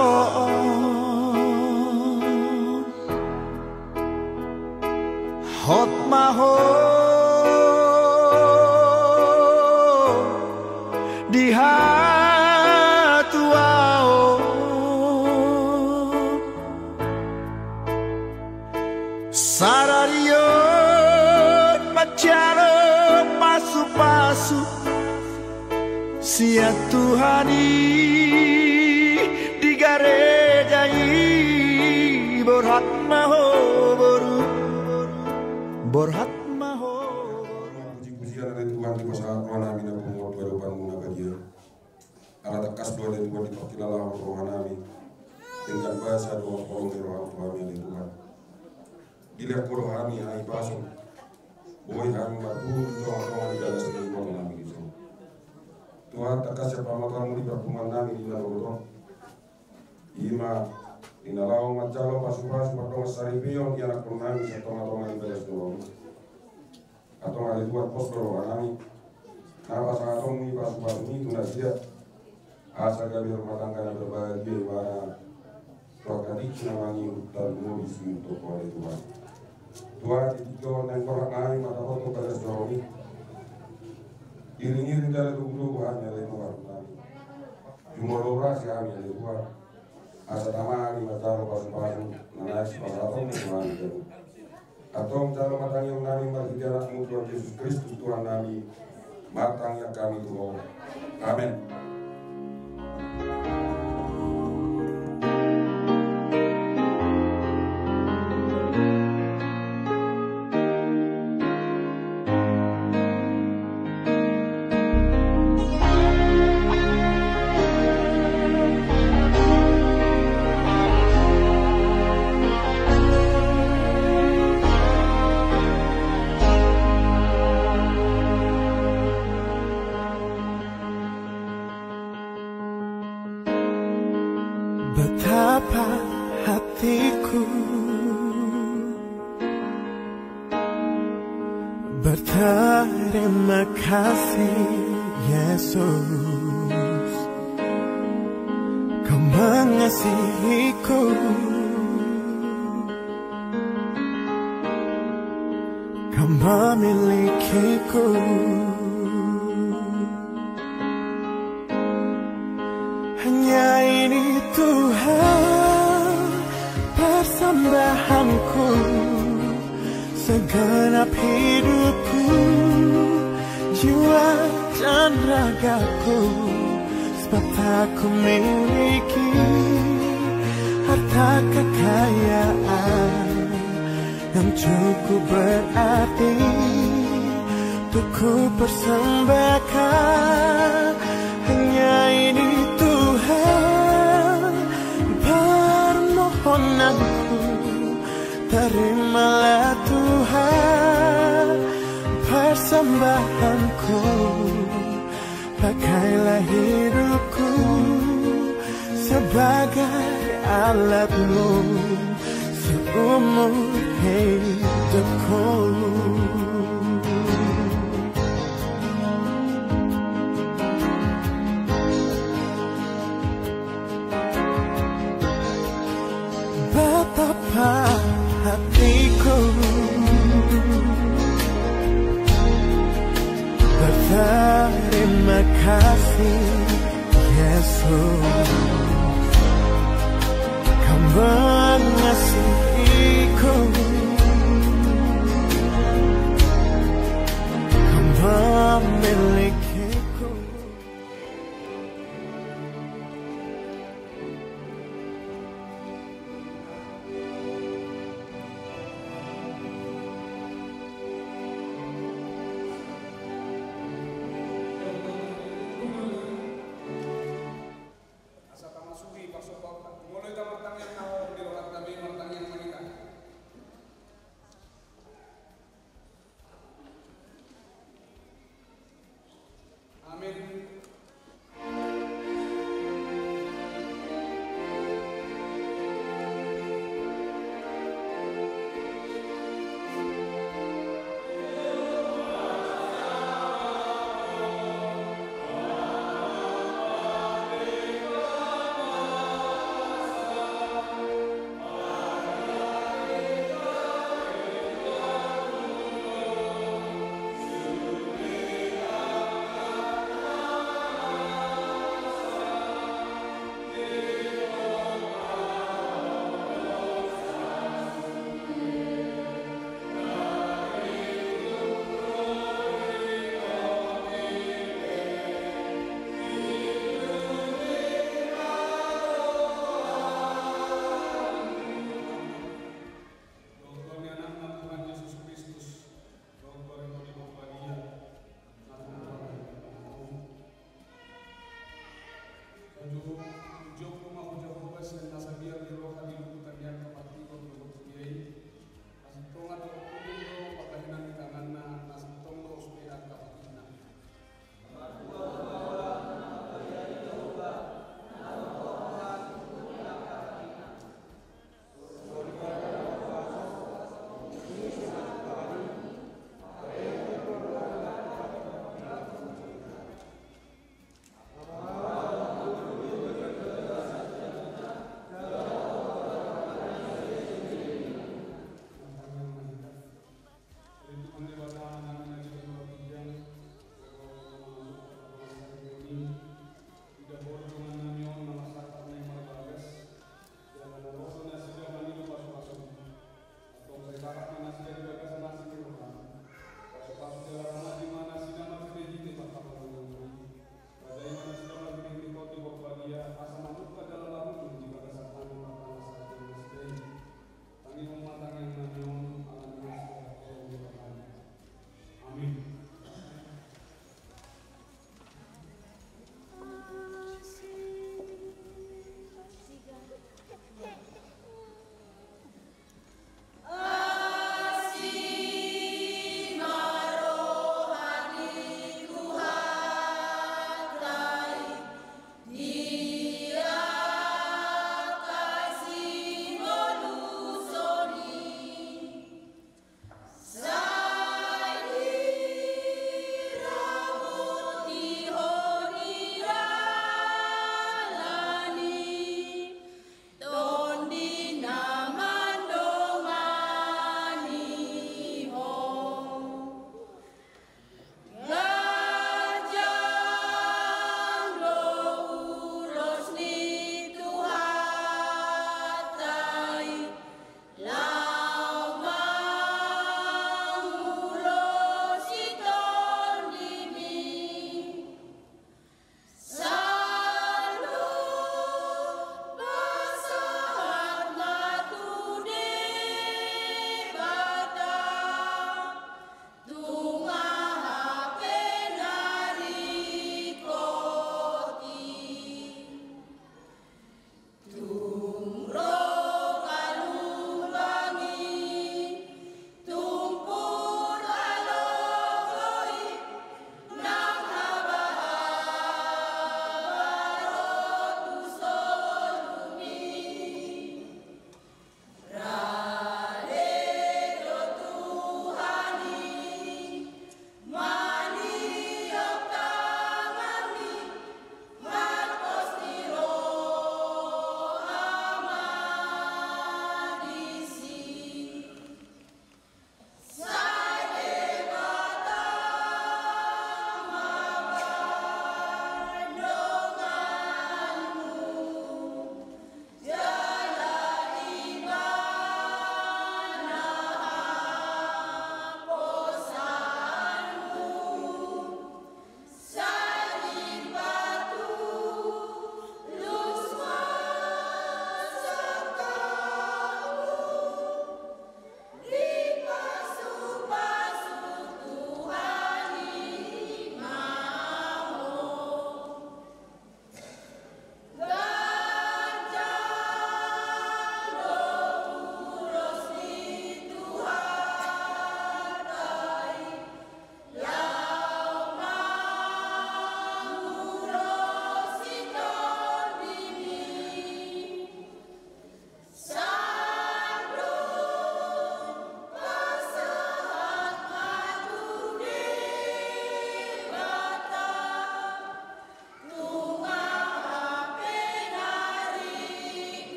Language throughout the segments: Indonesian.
son hot maho di hatuao sararion macaro pasu-pasu siap Tuhani di garejai borhat maho boru borhat maho puji-pujian dari Tuhan di masa rohani dan pembuat kehidupan munabadia alat kas doa dari Tuhan dipakilalah rohani dengan bahasa doa kolong rohani Tuhan dari Tuhan dilihat rohani hai pasung boy kami matu doa di dalam segi rohani itu Tuhan tak kasih pamakamu di pertemuan kami di dalam roh ima inalaw macalo pasu-pasu patong saripion yang anak nami sa tonga-tonga ibadas doang atong ada buat pos doang nami napa sa atong ni pasu-pasu ni tuna siya asa gabi rumah tangga na berbahagia para tuakadik na mangi utal mo isi untuk oleh Tuhan Tuhan ditiko nang korak nami mata foto badas doang ni iring-iring dari tubuh hanya dari luar nami jumorora siya hanya dari luar asa tamani mataro pasu-pasu nanas pasatong Tuhan atong calo matang yang nami martidianak mu Tuhan Yesus Kristus Tuhan nami matang yang kami Tuhan amin. Betapa hatiku berterima kasih Yesus Kau mengasihiku Kau memilikiku hanya ini Tuhan persembahanku segenap hidupku jiwa dan ragaku sebab tak ku miliki harta kekayaan yang cukup berarti untuk ku persembahkan hanya ini Tuhan permohonanku terimalah Tuhan persembahanku pakailah hidupku sebagai alatmu seumur hidupku betapa hatiku berterima kasih Yesus Kau mengasihiku Kau memilikiku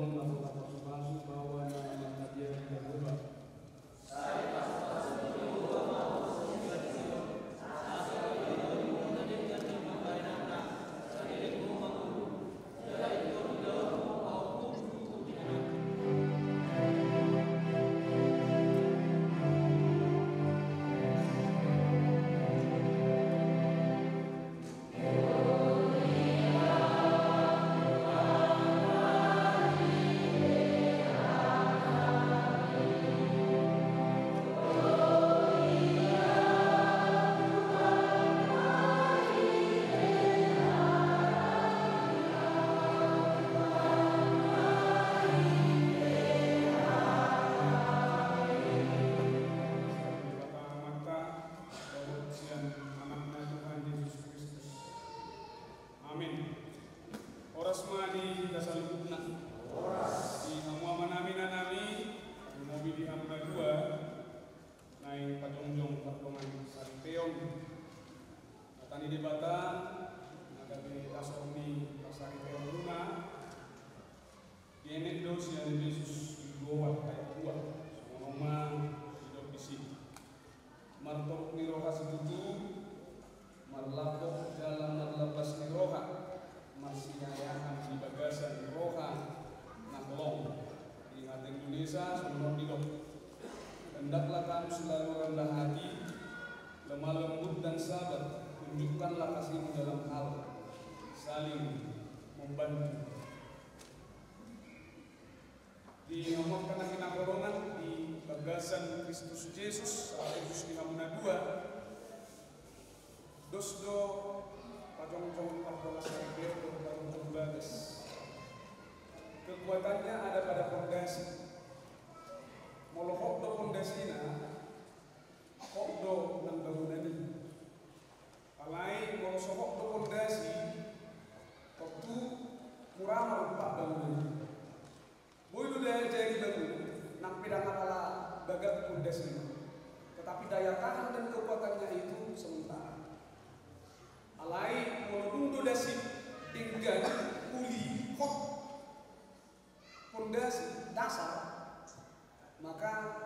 tolong lakukan palsu bahwa nama dia tidak berubah. Hendaklah kamu selalu rendah hati, lemah lembut dan sabar. Tunjukkanlah kasihmu dalam hal saling membantu. Diomongkan lagi golongan di bagasan Kristus Yesus Yesus di Hamuna 2 dosdo pajong-pajong 14 bagas. Kekuatannya ada pada fondasi. Molo hokdo pondasina, hokdo ng bangunan ini. Alay molo so hokdo pondasi, waktu kurang merupak bangunan ini. Boy daya jadi bangunan, nang pidana kala bagat pondasi. Tetapi daya tahan dan kekuatannya itu sementara. Alay molo dundo dasi tinggal kuli hok pondasi dasar. Maka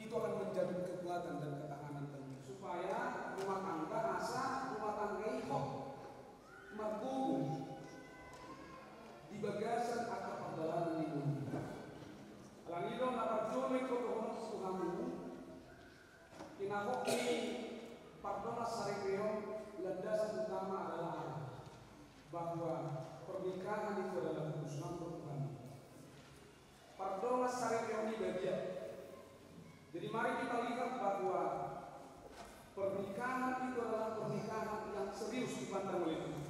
itu akan menjadi kekuatan dan ketahanan tentu supaya rumah tangga rasa rumah tangga itu merkubu di bagasan atau perjalanan ini. Alang itu dapat jomik kotoran suhamu kinahok ini pardona saripeo landasan utama adalah bahwa pernikahan itu adalah urusan Tuhan. Pardona saripeo ini bagian. Jadi mari kita lihat bahwa pernikahan itu adalah pernikahan yang serius dipandang oleh Tuhan.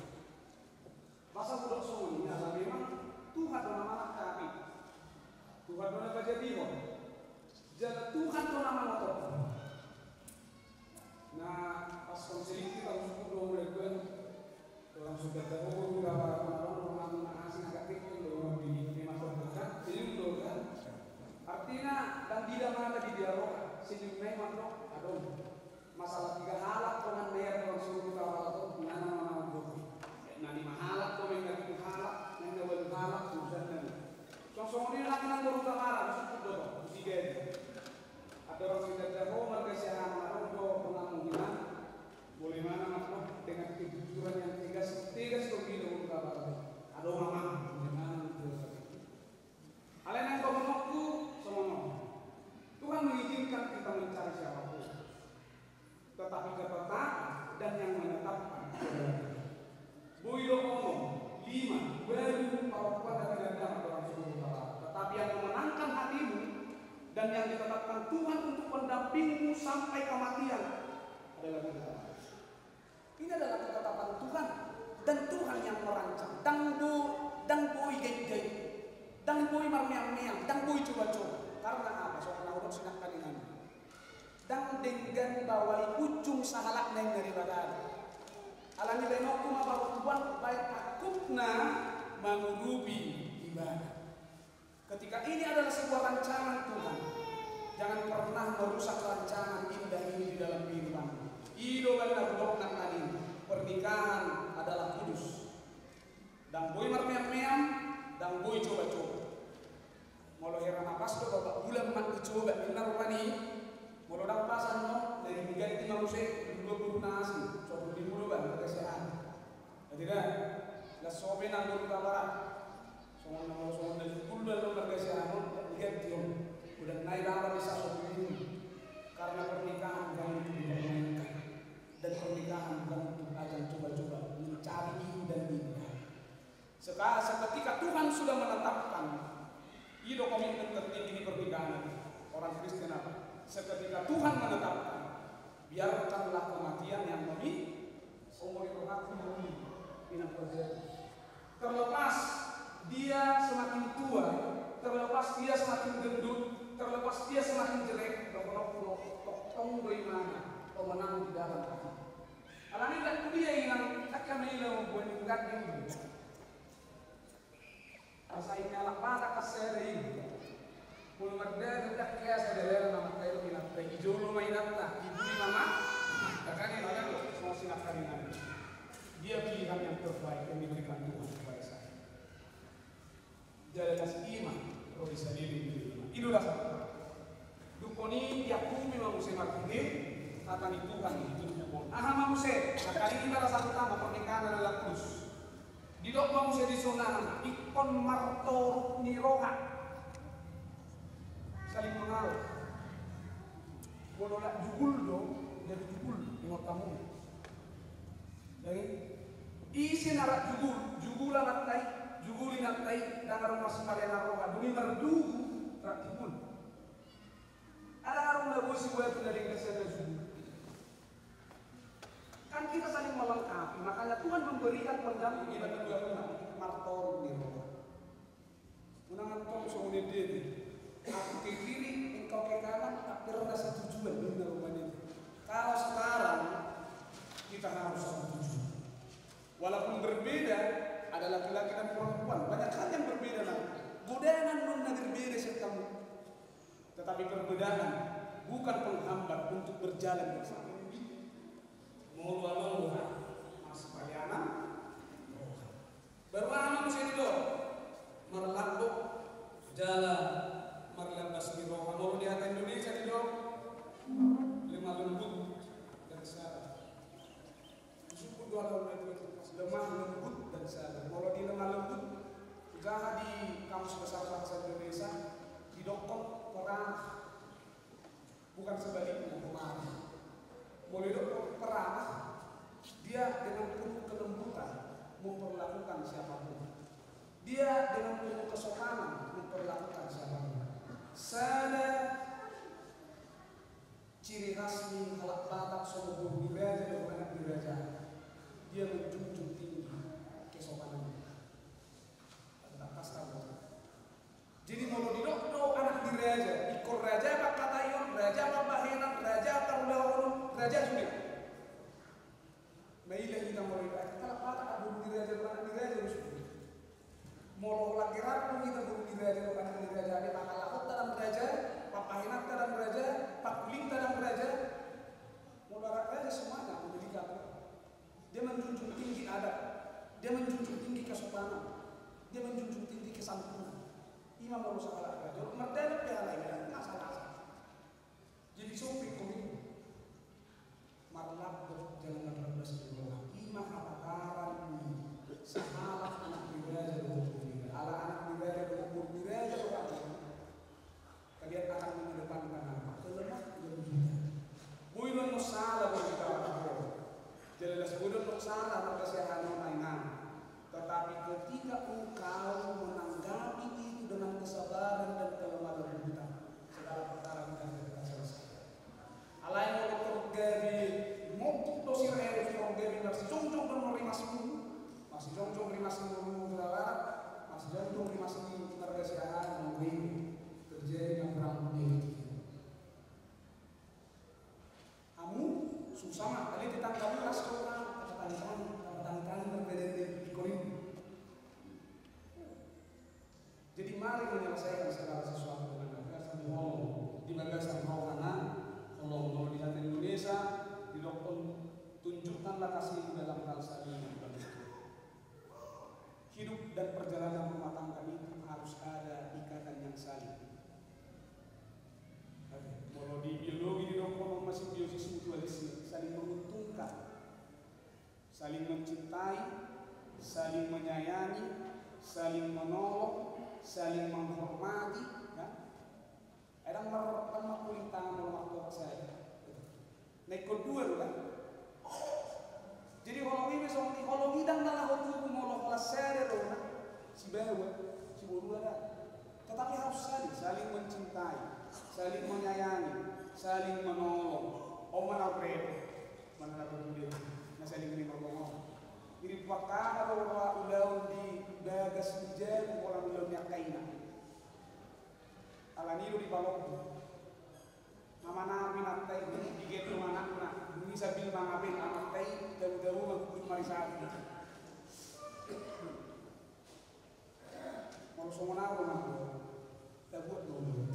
Masa budak ini adalah memang Tuhan nama kami. Tuhan nama kejadian. Jadi Tuhan nama motor. Nah, pas konseling kita langsung mulai orang sudah tahu beberapa orang asing agak kecil loh di masuk dekat, jadi kan. Artinya dan tidak mana di dialog sejumlah makro aduh masalah 3 halak dengan bayar orang suruh kawal atau mana nani mahalak to yang itu halak yang dawal halak sudah dan sosok ini lagi nang baru kamar sudah do 3 ada orang sudah tahu mereka siapa orang do pengambilan boleh mana makro dengan kejujuran yang tegas to gitu kawal ada mama gimana itu Alain yang kau mengaku semono. Tuhan mengizinkan kita mencari siapapun, tetapi ketetapan dan yang menetapkan. Buido ono 5 baru perempuan dan ganda orang suruh Allah. Tetapi yang memenangkan hatimu dan yang ditetapkan Tuhan untuk mendampingmu sampai kematian adalah kita. Ini adalah ketetapan Tuhan dan Tuhan yang merancang. Dan boy gay. Dan boy marmiang-miang, dan boy coba-coba. Karena apa? Soalnya urut sinak kalingan. Dan dengan bawai ujung sahalak neng dari badan. Alami benokku mabawa tuan baik akupna mengurubi ibadah. Ketika ini adalah sebuah rancangan Tuhan, jangan pernah merusak rancangan indah ini di dalam kehidupan. Ido benda budok tadi. Pernikahan adalah kudus. Dan boy marmiang-miang, dan boy coba-coba. sobe nanggur kabaran songon dan jukul dalam berkesianan lihat dia udah naik dalam bisa sobe karena pernikahan bukan untuk dipermainkan dan pernikahan bukan untuk ajang coba-coba mencari ibu dan indah. Seketika Tuhan sudah menetapkan itu komitmen tertinggi di pernikahan orang Kristen apa? Seketika Tuhan menetapkan biarkanlah kematian yang demi umur itu hati ini terjadi. Terlepas dia semakin tua, terlepas dia semakin gendut, terlepas dia semakin jelek, tong bagaimana kau menang di dalam hati. Alani tak dia yang akan hilang buat ingat ini. Asa ini anak mata kasih ini. Puluh merda tidak kaya saudara nama kayu minat. Bagi jolo mainat tak ibu di mama. Kakaknya banyak loh semua sinat kalian. Dia pilihan yang terbaik yang diberikan Tuhan kepada saya. Jalan iman, kalau bisa diri. Itulah satu. Dukoni yaku memang musim martini, tatani Tuhan itu dukon. Aha manusia, kali ini rasa utama pernikahan adalah kudus. Di dok manusia di zona ikon martor niroha, saling mengaruh. Kalau nak jugul dong, jadi jugul tengok kamu. Jadi isi narak jugulan nakai, jugulin nakai, dan rumah sekalian naroha. Demi merdugu tak jugul. Ada orang lagu si buat dari kesana jugul. Kan kita saling melengkapi, makanya Tuhan memberikan pendamping kita kedua-duanya. Martor di roh. Unangan tong soalnya dia. Aku ke kiri, engkau ke kanan, tak pernah satu tujuan benar rumahnya. Kalau sekarang kita harus satu tujuan. Walaupun berbeda, ada laki-laki dan perempuan, banyak hal yang berbeda lah. Godaan non berbeda sertamu. Tetapi perbedaan bukan penghambat untuk berjalan bersama. Mau mas palianan baru manusia itu merlambok jalan merlambas di roha mau lihat Indonesia itu lemah lembut dan sabar syukur dua tahun itu lemah lembut dan sabar kalau di lemah lembut jangan di kamus besar bangsa Indonesia di dokter orang bukan sebaliknya pemarah. Boleh dok perang dia dengan penuh kelembutan memperlakukan siapapun. Dia dengan penuh kesopanan memperlakukan siapapun. Sada ciri khas min halak batak sombong diraja dan anak diraja. Dia menjunjung tinggi kesopanan. Tak kasta. Jadi kalau di dok anak diraja, ikor raja apa katayon, raja apa bahenan, raja apa ulahon, raja sudah. Mailah kita mau lihat, kalau kata abu diraja anak diraja sudah. Mau lagi ragu kita abu diraja anak diraja, ada pakalakot dalam raja, papahenan dalam raja, pakuling dalam raja, mau raja semuanya menjadi dia menjunjung tinggi adat, dia menjunjung tinggi kesopanan, dia menjunjung tinggi kesantunan. Imam harus salah raja, merdeka piala ini masalah. Jadi sopir komitmen, marlap jalan 18 bulan. Imam apakaran sahalah anak diraja berumur ala anak diraja berumur diraja orang. Kalian akan mengedepankan apa? Kelemah kelembutan. Bukan masalah bagi kita. Jelas bukan masalah pada sehari mainan. Tetapi ketika engkau menanggapi itu dengan kesabaran dan kelemah lembutan, segala perkara kita selesai. Alain kalau terjadi montuk dosir air terjadi masih jongjong dan menerima semua, masih jongjong terima semua berlalat, masih jongjong terima semua tergesiaan mungkin terjadi yang berambut ini. Kamu susah kali ditangkap las orang kata-kata berbeda di Korintus. Jadi mari menyelesaikan segala sesuatu dengan bagasan Allah di bagasan rohana. Allah mau lihat Indonesia di dokter tunjukkanlah kasih dalam hal saling hidup dan perjalanan rumah tangga itu harus ada ikatan yang saling. Kalau di biologi di dokter masih biosis mutualisme saling menguntungkan, saling mencintai, saling menyayang. saling menghormati, kan? Ada meremah kulit tangan orang saya. Naik kedua kan? Jadi kalau ini soalnya kalau hidang dalam waktu mau kelas saya ada si bawa, si bodoh ada. Tetapi harus saling mencintai, saling menyayangi, saling menolong. Mana berbeda, saling menolong. Jadi fakta kalau ulau di bagas hujan, orang ulau yang kaina. Alani di balok. Nama natai di gitu mana ini sambil mangapin amatai jauh-jauh mengikut marisat. Mau semua rumah tak buat dulu.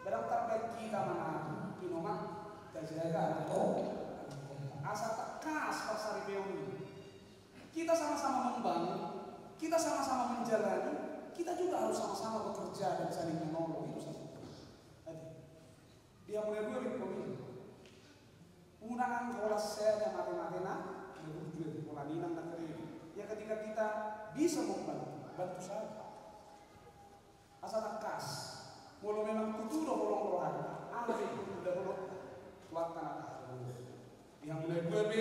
Barang terbaik kita mana inomak dan jaga atau asal tekas pasar peon. Kita sama-sama membangun, kita sama-sama menjalani, kita juga harus sama-sama bekerja dan saling menolong. Itu saja. Dia mulai dua ini. Penggunaan kelas saya yang mati-matina, juga di pola ninang dan kering. Ya ketika kita bisa bantu saja. Asal tekas. Walau memang itu udah bolong-bolongan, ada itu udah bolong. Waktu yang mulai dua B,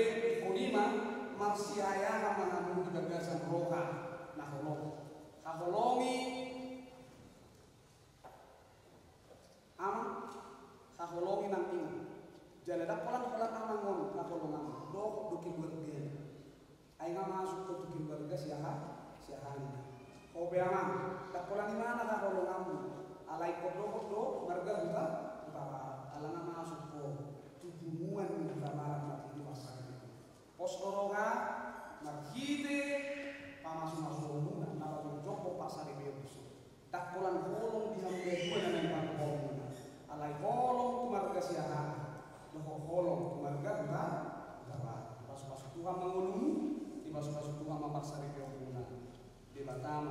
konima, marsiaya nama namun gagasan roha, nah holongi, kaholongi nang ingat. Jalan kolan amangon kaholongan. Doh dukin bergen. Ay nga masuk ke dukin bergen siahan. Kau beaman. Tak kolan di mana kaholongan mu? Alai kodo marga kita. Alang nga masuk ko tubungan ng kamaran mati di masyarakat. Pos doronga marhide pamasuk-masuk na napatujok pasar di Beyonce. Tak kolan holong dihambai buwan ng pangkolong. Alai holong kumarga siahan, doh holong kumarga kita, pas Tuhan mengulungi, pas Tuhan memaksa di peona, di Batam,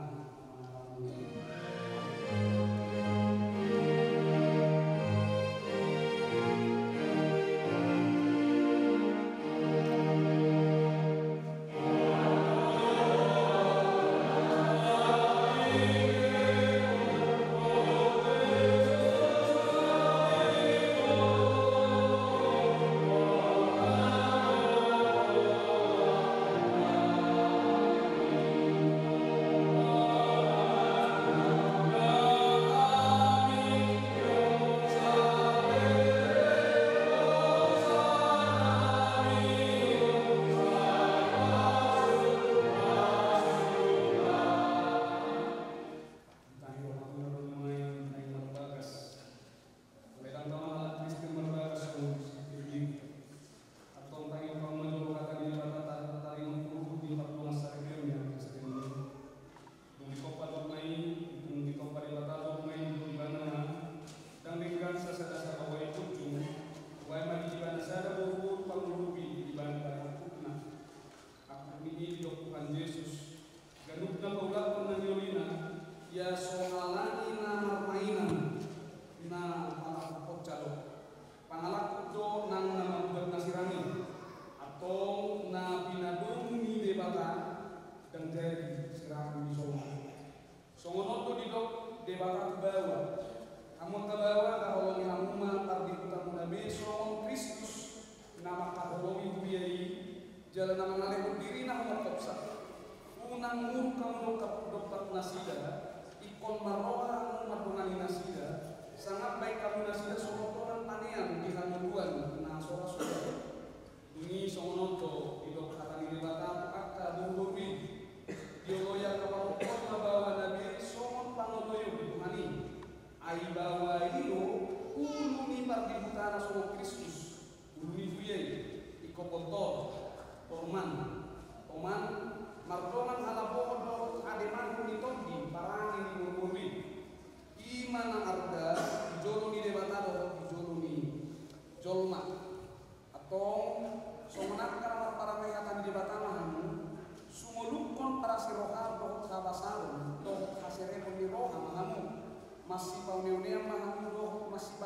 masih pauneonea mahamudo masih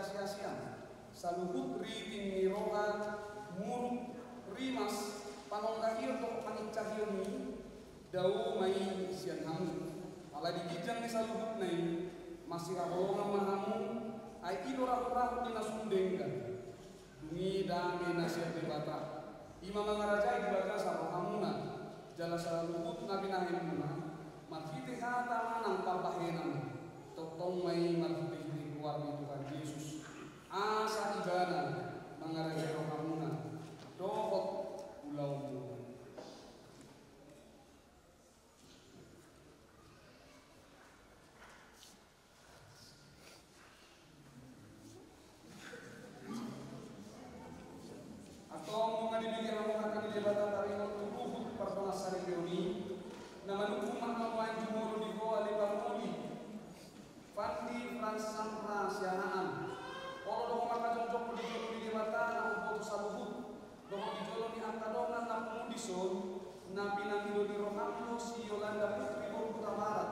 sia-sia saluhut riting miroha muruk rimas panonggahio to panicahio ni dau mai sian hamu Ala digijang ni saluhut nai masih rabolongan mahamu ai idora-dora dina sundengkan. Dungi dami nasihat debata. Imam mangarajai dibaca sama hamuna. Jala saluhut nabi nahimuna. Marfiti hata manang pampahenan. Totong mai marfiti keluar di Tuhan Yesus. Asa ibana mangarajai rohamuna. Dohot ulaumu. Atau mengadili yang akan dijabatan dari tubuh personal sarioni nama nukum mahawan jumur di bawah libamuli Fandi Fransamra Sianaan Olo doho maka jongkok di jolo di jabatan untuk saluhut doho di jolo di angkadongan na pemudison na pinangilo di rohamlo si Yolanda Putri Borbuta Barat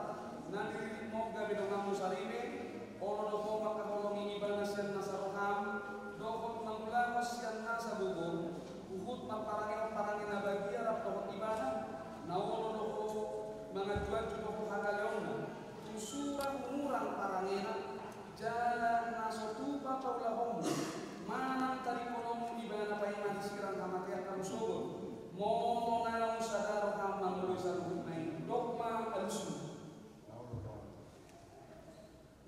na diririk moga bidongamu sarime Olo doho maka holongi ibana sian nasa roham dohot mangulamos sian nasa bubur uhut parangin na bagia rap dohot ibana nawolo doho mga juan-juan hagaleona tusurang umurang parangina jalan naso tuba kaulahom manang tari konomu ibana pahiman sirang kamatian kamu sobor mono nalang sadaro hamma mulai saluhut naik dogma alusu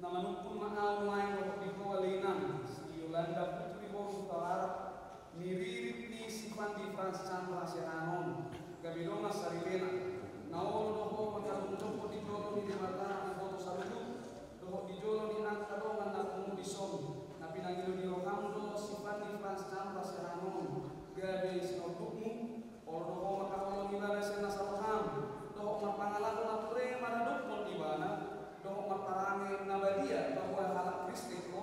nama nukun ma'au main dohot di kawalinan Yolanda Putri Borbuta Barat miririt ni si Fandi Fransamra Sianaan gabidonga sarilena nawolo doho magkalungkot di jolo ni Demata ang boto saluhut doho di jolo ni angkadongan na pumudison na pinangilo ni Rohamdo si Fandi Fransamra Sianaan gabi sinodukmu o doho magkakolo ni Bala siya nasa roham doho magpangalako na ture maradukmon di Bala doho magparangin na badia bahwa halak Kristiko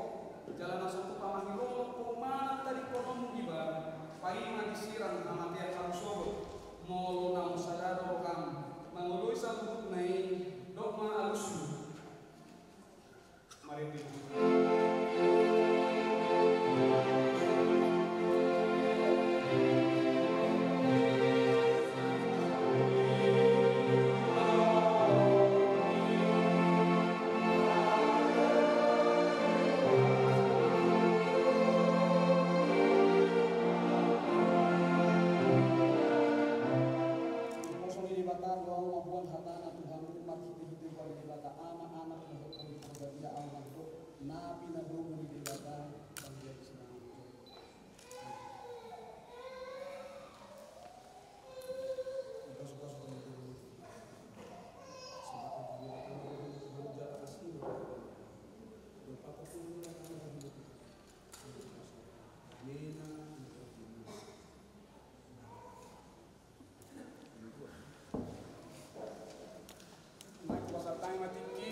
jalan masuk ke pamahirolo kumana tadi konomu di Bala paima disirang amatia kamsobo molo nam sadaro kam mangului saluhut nai dogma alusu mari Naik kuasa time tinggi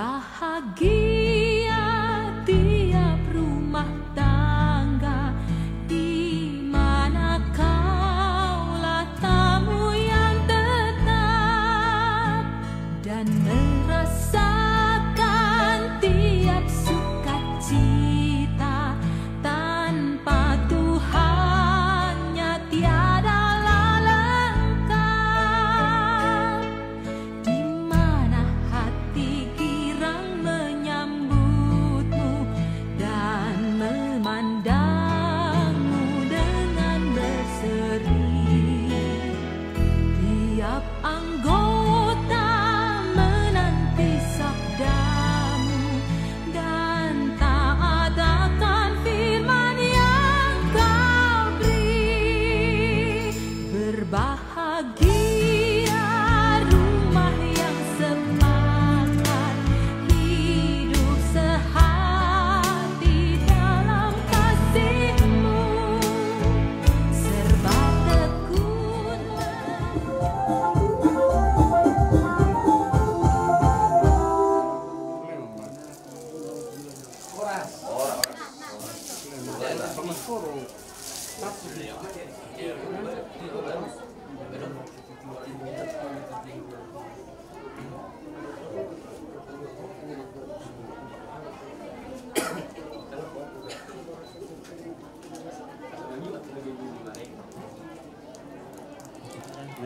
Berbahagia tiap rumah tangga di mana kaulah tamu yang tetap dan merasakan tiap sukacita tanpa Tuhannya tiadalah lengkap. Di mana hati girang menyambutmu dan memandangmu dengan berseri. Tiap anggota menanti sabdamu dan taat akan firman yang kau beri. Berbahagia rumah yang sepakat, hidup sehati dalam kasih-Mu, serba tekun.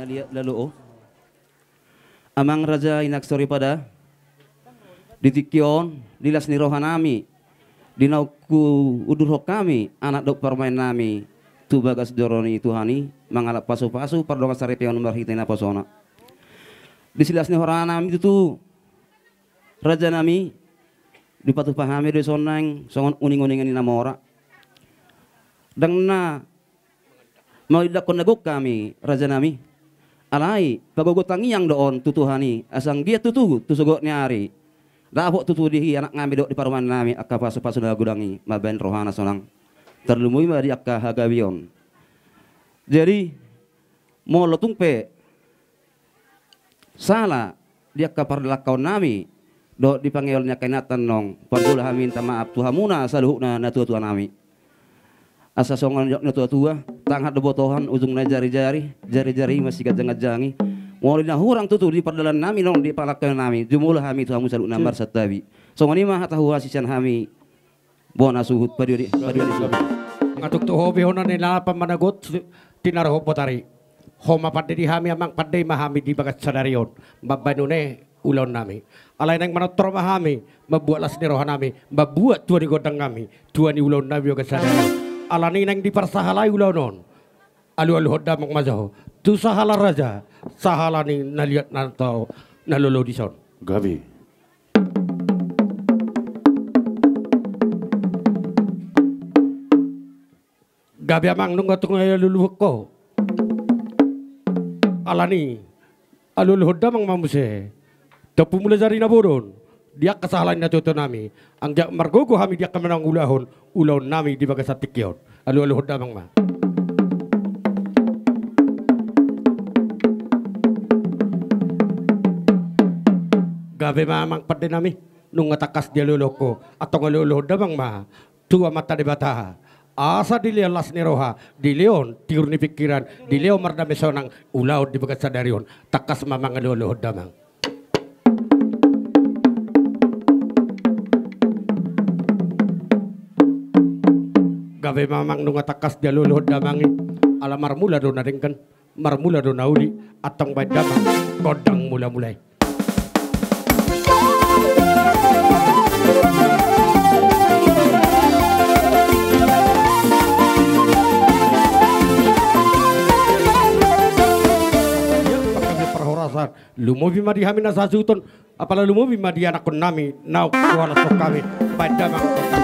Lalu amang raja inaksori pada ditikion dilas ni rohanami dinauku udur kami anak dok permain nami tu bagas doroni Tuhani mangalap pasu-pasu pardonga sarepion nomor hitina posona disilas ni rohanami itu raja nami dipatuh pahami do sonang songon uning-uningan ni namora dangna mau idakon nagok kami raja nami alai pagogotangi yang doon tutuhani asang dia tutu tusugok nyari dapok tutu dihi anak ngami dok di paruman nami akka pasu-pasu na gudangi maben rohana sonang terlumui ma di akka hagawion. Jadi mau lotung pe salah di akka pardalakaw nami do di panggilnya kainatan nong pandulah minta maaf tuhamuna saluhna na tua-tua nami asa songon yok na tua-tua tanghat dobotohan ujungna jari-jari masih gajang-gajangi Walina hurang tutu di perdalan nami nong di palakkan nami jumlah kami tuhamu saluk nambar satabi songon ima hatahu hasisan kami bona suhut padiuri ngatuk tu hobi honan ni napa managot tinaraho potari homa padde di hami amang padde mahami di bagat sadarion mabanune ulon nami alai nang manotor mahami mabuat las ni rohan nami mabuat tua di godang kami tua ni ulon nami bagat sadarion alani nang di parsahalai ulonon alu hodda mak mazaho tu sahala raja sahala ni naliat nanto nalolo dison Gabi amang nung ngatung luluhuk ko alani alul hodda mang mamuse tapu mula jari na boron dia kesalahan na toto nami ang jak margogo kami dia kemenang ulahon nami di bagas satikyon alul hodda mang ma gabe mamang padde nami nung ngatakas dia luloko atau ngalul hodda mang ma tua mata de bataha asa di leon las neroha di leon tiur ni pikiran di leon marda mesonang ulau di bagas sadarion takas mamang ngalul hodda mang gabe mamang nung atakas dia luluhod damangi ala marmula do naringkan marmula do nauli atong badamang kodang mula-mulai perhorasan lumobi madi hamina sasuton apala lumobi madi anak nami nauk kuala sok kami badamang kodang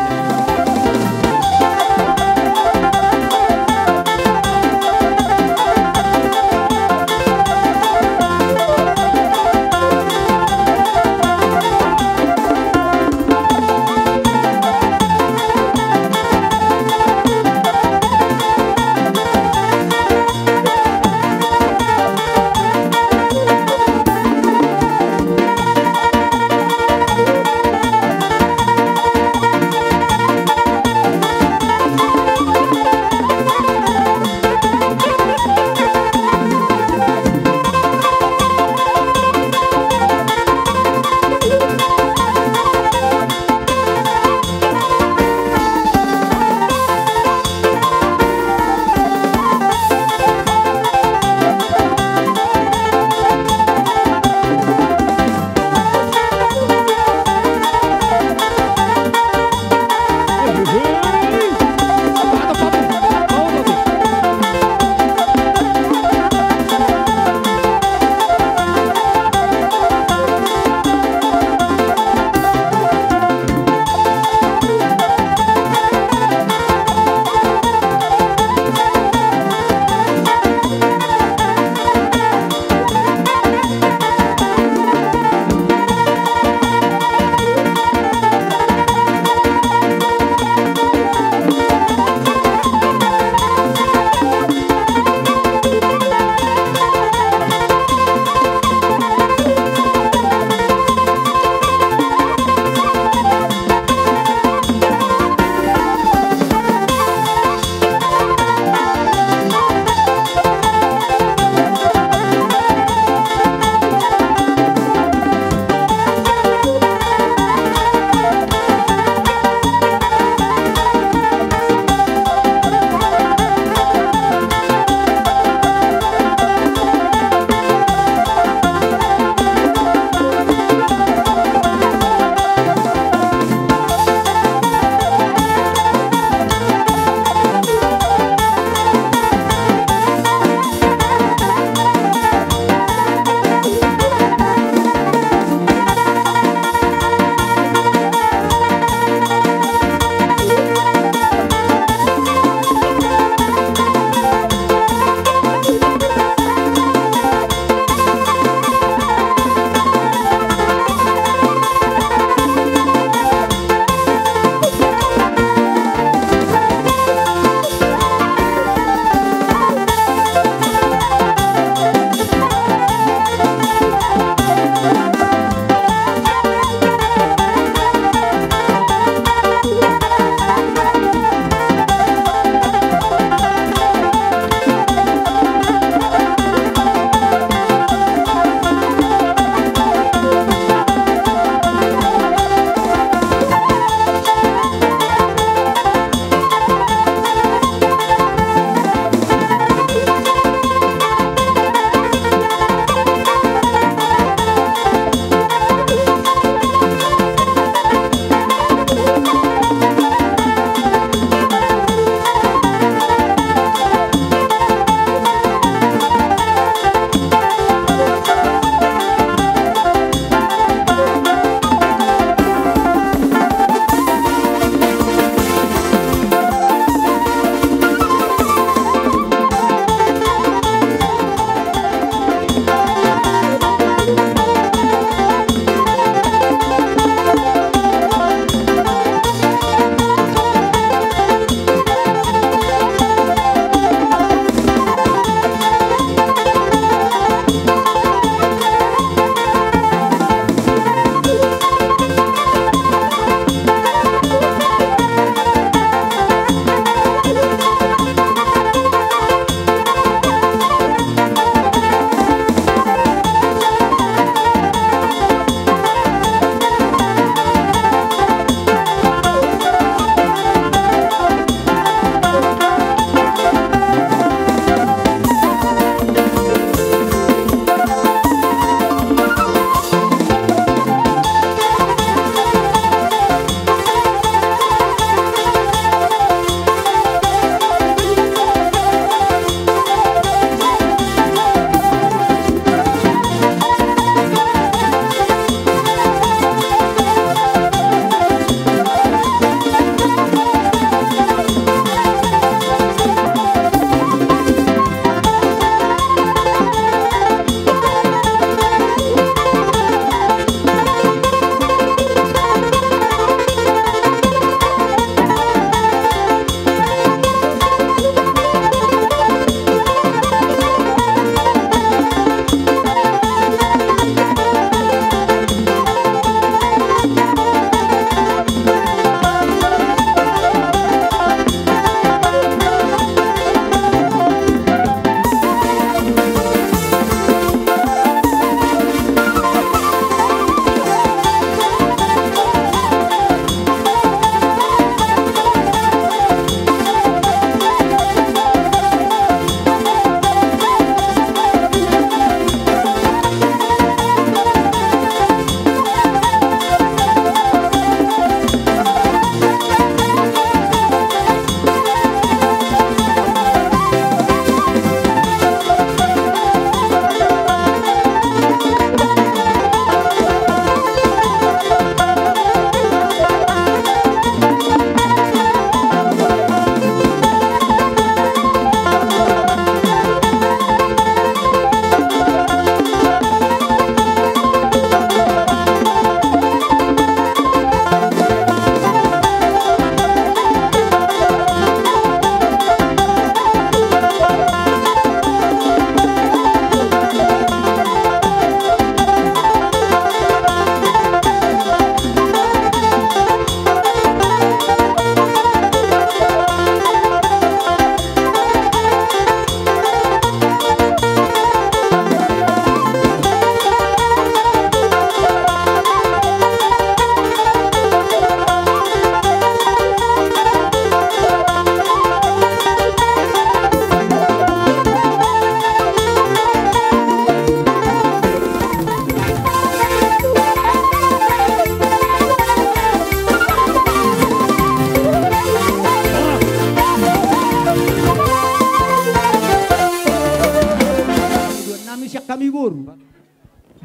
nami boru.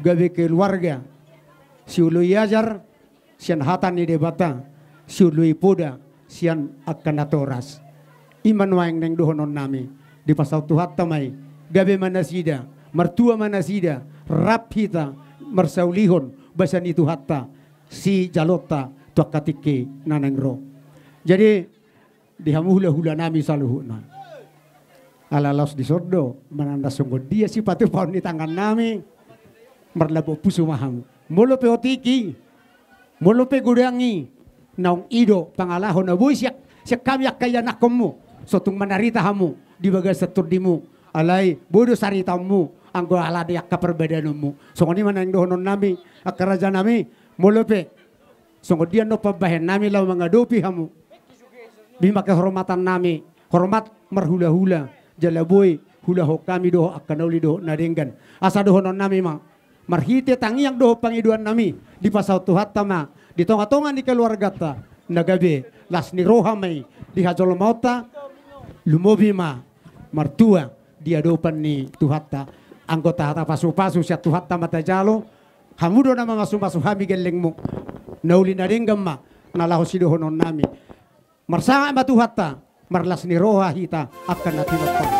Gabe keluarga. Si ului ajar, sian hatan ni debata. Si ului poda, sian akan atoras. Iman waeng neng dohonon nami. Di pasal Tuhan tamai. Gabe manasida, mertua manasida, rap hita, mersaulihon, basan itu hatta, si jalota, tuak katike naneng ro. Jadi, dihamuhula-hula nami saluhuna. Alalos di sordo, menanda sungguh dia si patu paun di tangan nami, merlabo pusu maham. Molo pe otiki, molo pe gudangi, naung ido pangalahon na buy siyak kami kaya nakomu, sotung manarita hamu, di bagai setur dimu, alay bodo saritamu, anggo ala dia keperbedaanmu. Songoni mana yang dohonon nami, akaraja nami, molo pe, songgo dia no pabahen nami lau mengadopi hamu, bima kehormatan nami, hormat merhula-hula. Jalaboy hula ho kami doho akan uli doho nadenggan asa dohonon nami ma marhite tangi yang doho pangiduan nami di pasau Tuhan tama di tonga-tonga di keluarga ta nagabe las ni roha mai di hajol mauta lumobi ma martua dia dopan ni Tuhan ta anggota hata pasu-pasu sia Tuhan ta mata jalo hamudo nama masu-masu hami gelengmu nauli nadenggan ma nalaho si dohonon nami marsanga ma Tuhan ta marlas ni roha hita akan natinotang.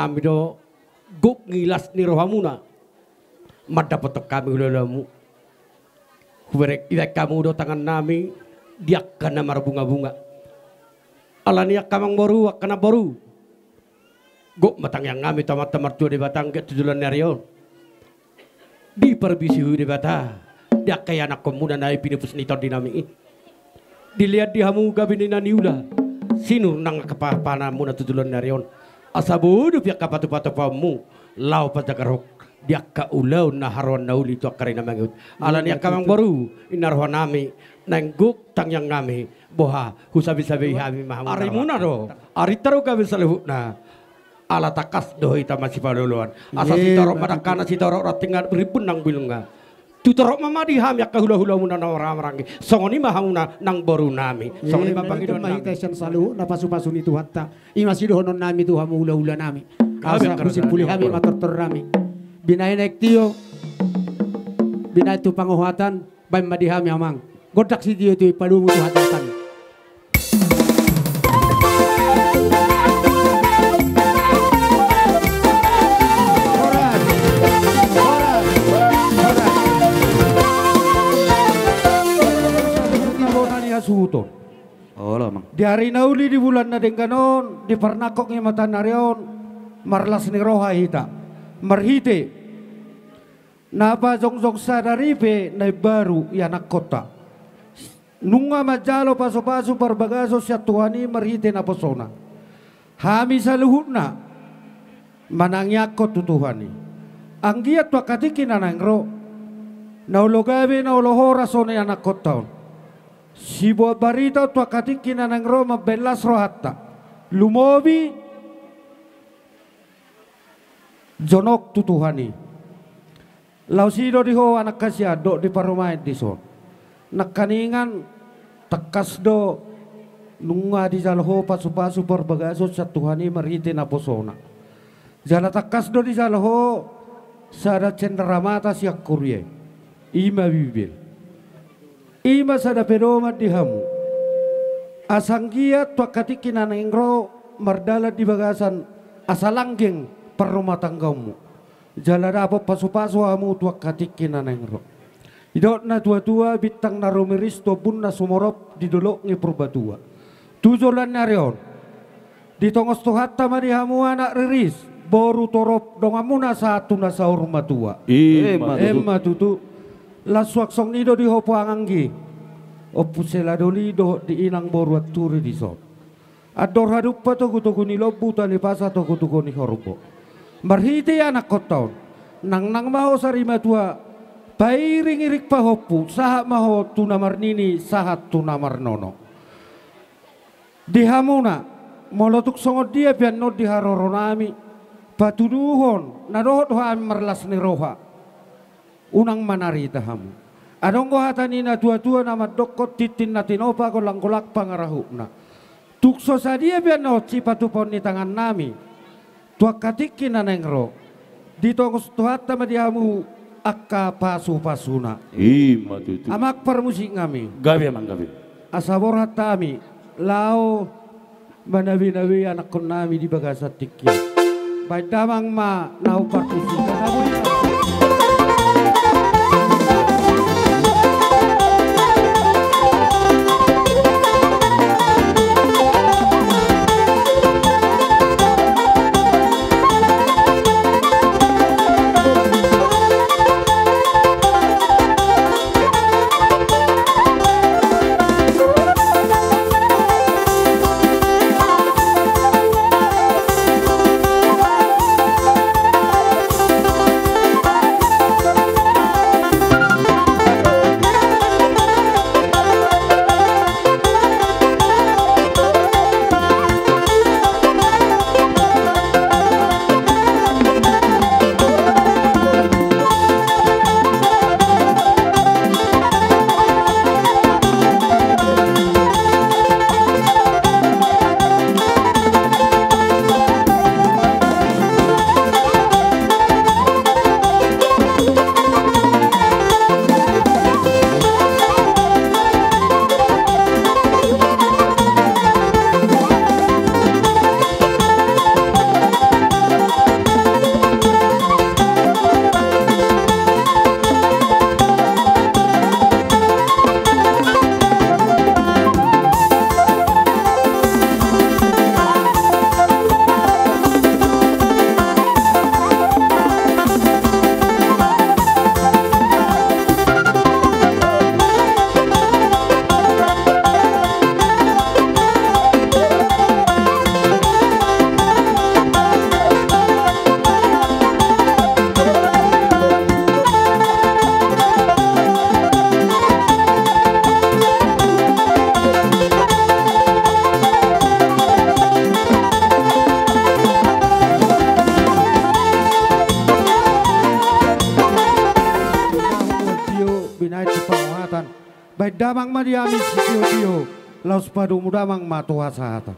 mahami do guk ngilas ni rohamuna madapat kami ulalamu huberek idak kamu do tangan nami diak kana marbunga-bunga alania kamang boru akana boru guk matang yang ngami tamat-tamat tua di batang ke tujulan narion di perbisi di bata dia kayak anak pemuda naik pinipus niton dinami dilihat di hamu gabinina niula sinur nang kepapana muna tujulan narion asabudu pihak kapatu-patu pamu lau patakarok dia ka ulau na haron nauli tu akarina mangut alania kamang baru inarho nami nangguk tang yang ngami boha husabi-sabi hami mahamu ari muna do ari taru gabi salehuna ala takas doh ita masih paluluan asa si torok madakana si torok ratingan beribun nang bilunga tu torok mama di ham yak hula-hula muna na orang-orang songoni mahamuna nang baru nami songoni mabangi don nami mahitasan salu na pasu-pasu ni Tuhan ta imasi dohonon nami Tuhan hula-hula nami asa musim pulih kami mator nami binay naik tio binay tu panguhatan bay madihami amang godak si tio tu palumu Tuhan tani suhuton. Oh lah mang. Di hari nauli di bulan na dengkanon di pernakok ng mata narion marlas ni roha hita marhite napa zong sa daripe na baru yanak kota nunga majalo paso-paso barbagaso siya tuhani marhite na posona hami sa luhut na manangyak ko tutuhani ang giat wakatikin na nangro naulogabi naulohora so na yanak kota si buat barita tua katikina nang Roma belas rohatta lumobi jonok tutuhani lausido diho anak kasya do di parumait dison nakaningan tekas do nunga di jalho pasu-pasu perbagaso satuhani marite na posona jala tekas do di jalho sada cenderamata siak kurie ima bibil ima sada pedoma di hamu asanggia tua katikina nengro mardala di bagasan asalanggeng per rumah tanggamu jala dapo pasu-pasu hamu tua katikina nengro idot na tua-tua bitang na romeristo bun na sumorop di dolok ngi purbatua tujulan narion di tongos tuhatta madi hamu anak riris boru torop dongamuna satu na saur matua emma tutu lasuak song nido di hopo anganggi opusela doli do di inang boru aturi di so ador hadup pato kutuku ni lobu tali pasa to kutuku ni horbo marhiti anak kotaon nang maho sarima tua pairing irik pa hopu sahat maho tunamar nini sahat tunamar nono di hamuna molotuk songot dia pian no di haroronami patuduhon nadohot hoami marlas ni roha unang manari tahamu adong ko hatani na tua-tua nama dokot titin na tinopa ko langkolak pangarahu na tukso sa dia biano cipatupon ni tangan nami tua katikin na nengro dito ko tuhatta madihamu akka pasu-pasuna amak permusik ngami gabi amang gabi asabor hatami lao manabi-nabi anak kon nami di bagasat tikya baik damang ma nau partusika binait tu penguatan. Baik damang madiami si tio laus padu mudamang matuasa hata.